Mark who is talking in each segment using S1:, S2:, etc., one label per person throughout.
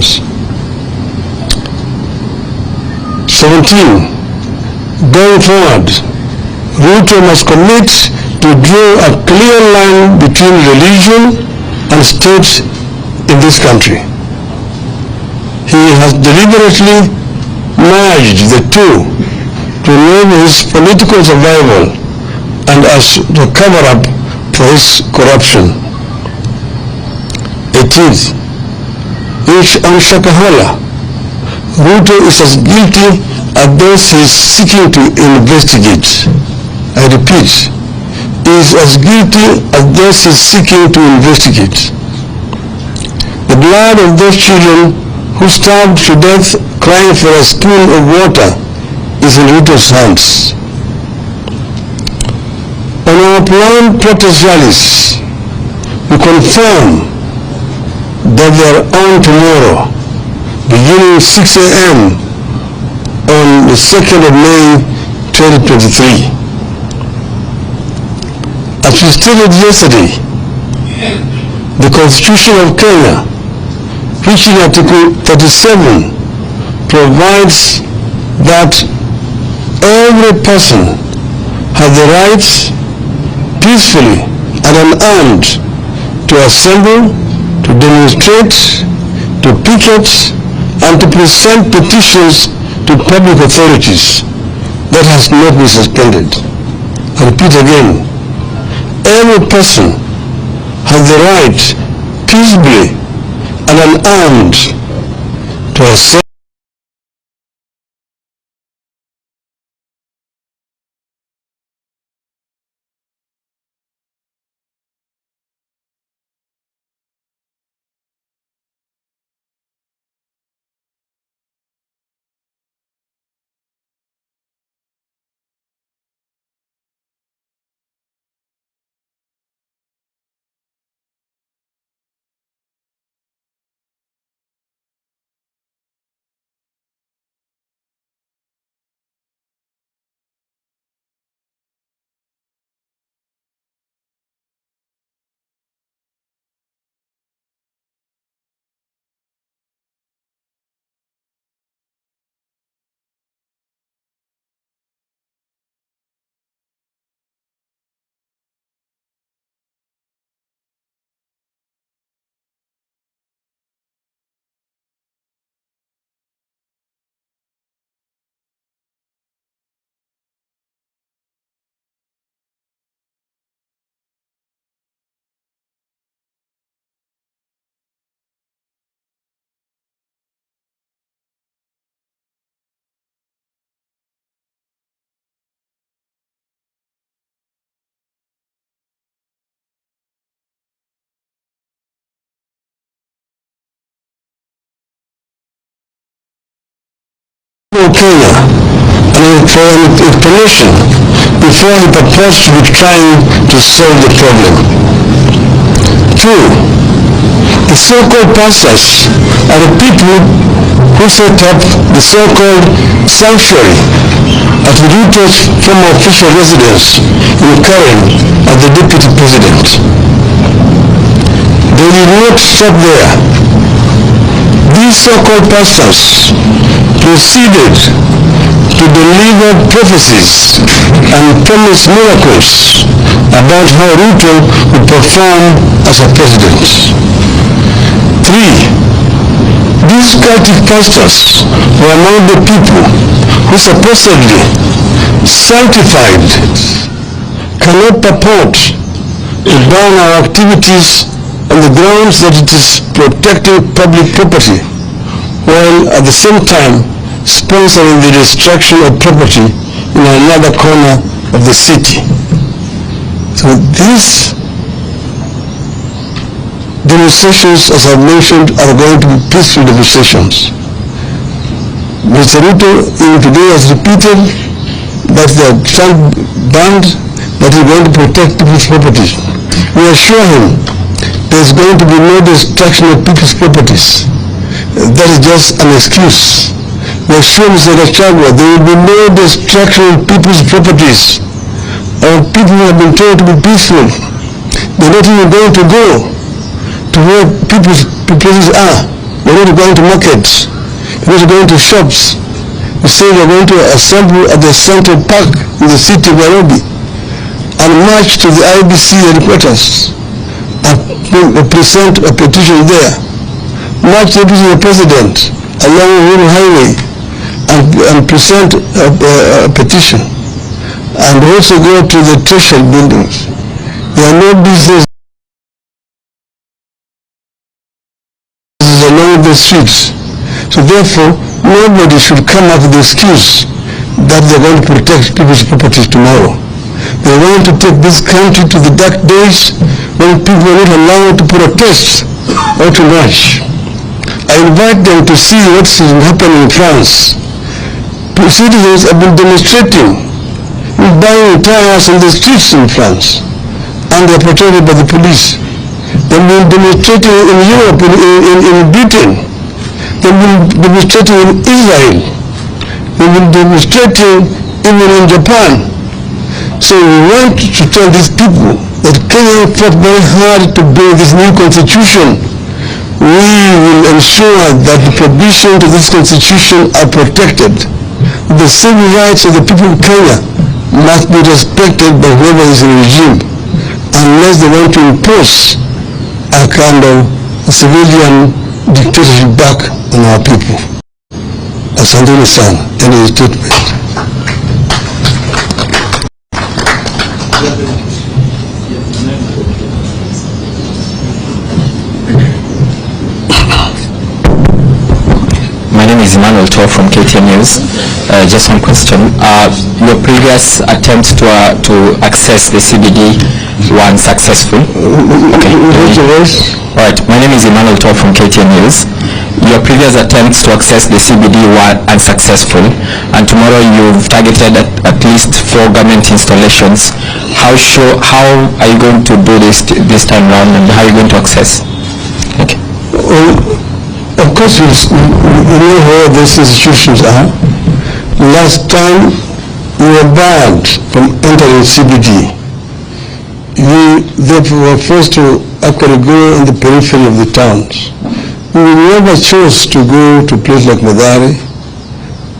S1: 17. Going forward, RUTO must commit to draw a clear line between religion and state in this country. He has deliberately merged the two to enable his political survival and as to cover up for his corruption. 18th, on Shakahola, RUTO is as guilty as those he is seeking to investigate. I repeat, he is as guilty as those he is seeking to investigate. The blood of those children who starved to death crying for a spoon of water is in RUTO's hands. On our planned protest rallies, we confirm that they are on tomorrow, beginning 6 a.m. on the 2nd of May 2023. As we stated yesterday, the Constitution of Kenya, which in Article 37 provides that every person has the right peacefully and unarmed to assemble, to demonstrate, to picket, and to present petitions to public authorities. That has not been suspended. I repeat again, every person has the right peaceably and unarmed to assemble, Kenya and for an explanation before he purports to be trying to solve the problem. 2. The so-called pastors are the people who set up the so-called sanctuary at RUTO's former official residence in Karen as the deputy president. They did not stop there. These so-called pastors proceeded to deliver prophecies and promise miracles about how RUTO would perform as a president. 3. These cultic pastors were among the people who supposedly sanctified cannot purport to ban our activities on the grounds that it is protecting public property, while at the same time sponsoring the destruction of property in another corner of the city. So these demonstrations, as I've mentioned, are going to be peaceful demonstrations. Mr. RUTO even today has repeated that they are banned, that he is going to protect people's properties. We assure him there is going to be no destruction of people's properties. That is just an excuse. We assure Mr. Gachagua there will be no destruction of people's properties. Our people have been told to be peaceful. They're not even going to go to where people's places are. You're not going to markets. You're not going to shops. You say you're going to assemble at the Central Park in the city of Nairobi and march to the IBC headquarters and present a petition there. March to the president along Uhuru Highway and present a petition. And also go to the treasury buildings. There are no business along the streets. So therefore, nobody should come up with the excuse that they're going to protect people's properties tomorrow. They want to take this country to the dark days when people are not allowed to protest or to march. I invite them to see what's happening in France. Citizens have been demonstrating, buying tires in the streets in France, and they're protected by the police. They've been demonstrating in Europe, in Britain. They've been demonstrating in Israel. They've been demonstrating even in Japan. So we want to tell these people that Kenya fought very hard to build this new constitution. We will ensure that the provisions of this constitution are protected. The civil rights of the people of Kenya must be respected by whoever is in the regime, unless they want to impose a kind of civilian dictatorship back on our people. Asanteni sana. Any statement?
S2: My name is Emmanuel Tor from KTN News. Just one question. Your previous attempts to access the CBD were unsuccessful. Okay. Alright, my name is Emmanuel Tor from KTN News. Your previous attempts to access the CBD were unsuccessful, and tomorrow you've targeted at least 4 government installations. How are you going to do this time round, and how are you going to access? Okay.
S1: Of course, we know where these institutions are. Last time, we were banned from entering CBD. We therefore were forced to actually go in the periphery of the towns. We never chose to go to places like Madari,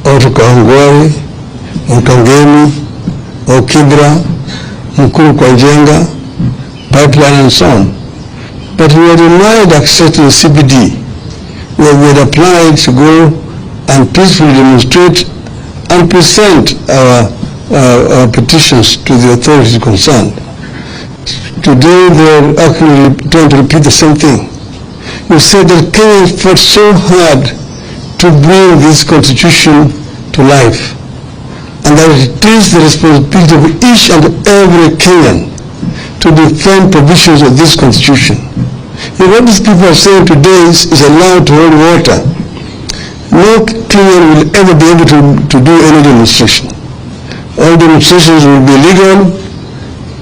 S1: or to Kahungwari, or Kangemi, or Kibra, Mukuru Kwanjenga, Pipeline, and so on. But we were denied access to the CBD. We had applied to go and peacefully demonstrate and present our petitions to the authorities concerned. Today they are actually trying to repeat the same thing. You said that Kenya fought so hard to bring this constitution to life, and that it is the responsibility of each and every Kenyan to defend provisions of this constitution. And what these people are saying today is allowed to hold water. No Kenyan will ever be able to do any demonstration. All demonstrations will be illegal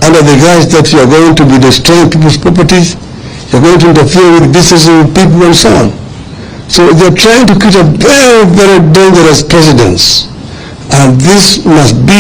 S1: under the guise that you are going to be destroying people's properties, you are going to interfere with businesses of people and so on. So they are trying to create a very, very dangerous precedent, and this must be